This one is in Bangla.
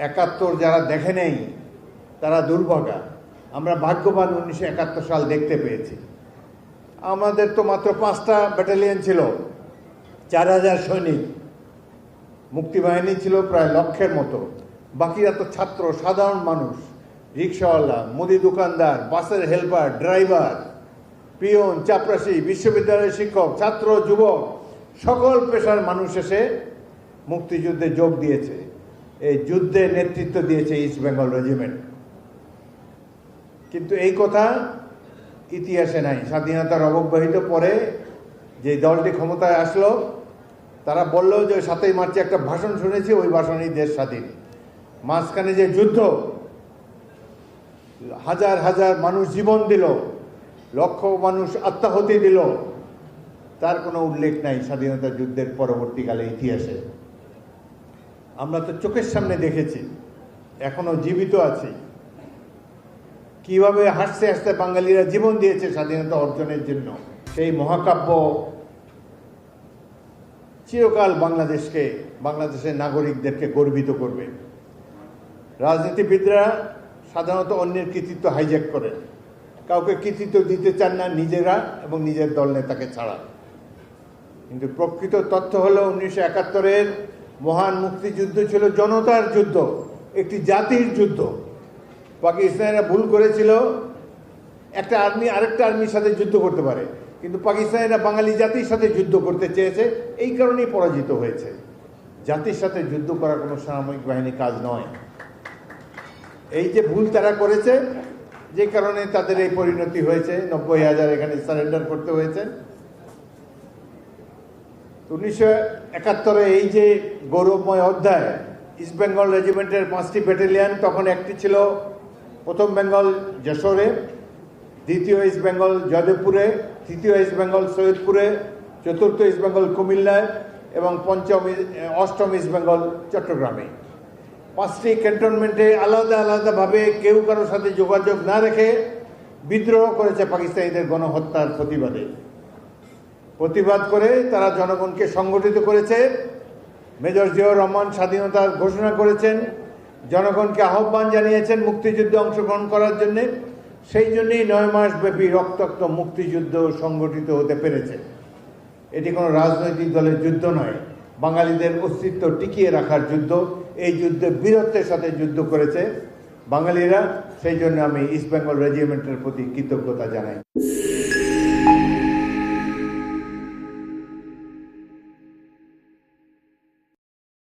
71 যারা দেখে নেই তারা দুর্ভাগা। আমরা ভাগ্যবান 1971 সাল দেখতে পেয়েছি। আমাদের তো মাত্র 5টা ব্যাটালিয়ন ছিল, 4000 সৈনিক, মুক্তিবাহিনী ছিল প্রায় লক্ষের মতো। বাকিরা তো ছাত্র, সাধারণ মানুষ, রিক্সাওয়ালা, মুদি দোকানদার, বাসের হেল্পার, ড্রাইভার, পিয়ন, চাপরাশি, বিশ্ববিদ্যালয়ের শিক্ষক, ছাত্র, যুবক, সকল পেশার মানুষ এসে মুক্তিযুদ্ধে যোগ দিয়েছে। এই যুদ্ধে নেতৃত্ব দিয়েছে ইস্ট বেঙ্গল রেজিমেন্ট। কিন্তু এই কথা ইতিহাসে নাই। স্বাধীনতার অব্যবহিত পরে যে দলটি ক্ষমতায় আসলো তারা বলল যে 7ই মার্চে একটা ভাষণ শুনেছি, ওই ভাষণেই দেশ স্বাধীন। মাঝখানে যে যুদ্ধ, হাজার হাজার মানুষ জীবন দিল, লক্ষ মানুষ আত্মাহুতি দিল, তার কোনো উল্লেখ নাই স্বাধীনতা যুদ্ধের পরবর্তীকালে ইতিহাসে। আমরা তো চোখের সামনে দেখেছি, এখনো জীবিত আছি, কিভাবে হাসতে হাসতে বাঙালিরা জীবন দিয়েছে স্বাধীনতা অর্জনের জন্য। সেই মহাকাব্য চিরকাল বাংলাদেশের নাগরিকদেরকে গর্বিত করবে। রাজনীতিবিদরা সাধারণত অন্যের কৃতিত্ব হাইজ্যাক করেন, কাউকে কৃতিত্ব দিতে চান না নিজেরা এবং নিজের দল নেতাকে ছাড়া। কিন্তু প্রকৃত তথ্য হলো 1971-এর মহান মুক্তিযুদ্ধ ছিল জনতার যুদ্ধ, একটি জাতির যুদ্ধ। পাকিস্তানিরা ভুল করেছিল, একটা আর্মি আরেকটা আর্মির সাথে যুদ্ধ করতে পারে, কিন্তু পাকিস্তানিরা বাঙালি জাতির সাথে যুদ্ধ করতে চেয়েছে, এই কারণেই পরাজিত হয়েছে। জাতির সাথে যুদ্ধ করা কোনো সামরিক বাহিনীর কাজ নয়। এই যে ভুল তারা করেছে, যে কারণে তাদের এই পরিণতি হয়েছে, 90,000 এখানে সারেন্ডার করতে হয়েছে। 1971-এ এই যে গৌরবময় অধ্যায়, ইস্ট বেঙ্গল রেজিমেন্টের 5টি ব্যাটালিয়ন, তখন একটি ছিল প্রথম বেঙ্গল যশোরে, দ্বিতীয় ইস্ট বেঙ্গল জয়দেবপুরে, তৃতীয় ইস্ট বেঙ্গল সৈয়দপুরে, চতুর্থ ইস্ট বেঙ্গল কুমিল্লায় এবং অষ্টম ইস্ট বেঙ্গল চট্টগ্রামে। 5টি ক্যান্টনমেন্টে আলাদা আলাদাভাবে কেউ কারোর সাথে যোগাযোগ না রেখে বিদ্রোহ করেছে পাকিস্তানিদের গণহত্যার প্রতিবাদ করে তারা জনগণকে সংগঠিত করেছে। মেজর জিয়াউর রহমান স্বাধীনতার ঘোষণা করেছেন, জনগণকে আহ্বান জানিয়েছেন মুক্তিযুদ্ধে অংশগ্রহণ করার জন্য। সেই জন্যই 9 মাস ব্যাপী রক্তাক্ত মুক্তিযুদ্ধ সংগঠিত হতে পেরেছে। এটি কোনো রাজনৈতিক দলের যুদ্ধ নয়, বাঙালিদের অস্তিত্ব টিকিয়ে রাখার যুদ্ধ। এই যুদ্ধে বীরত্বের সাথে যুদ্ধ করেছে বাঙালিরা। সেই জন্য আমি ইস্ট বেঙ্গল রেজিমেন্টের প্রতি কৃতজ্ঞতা জানাই।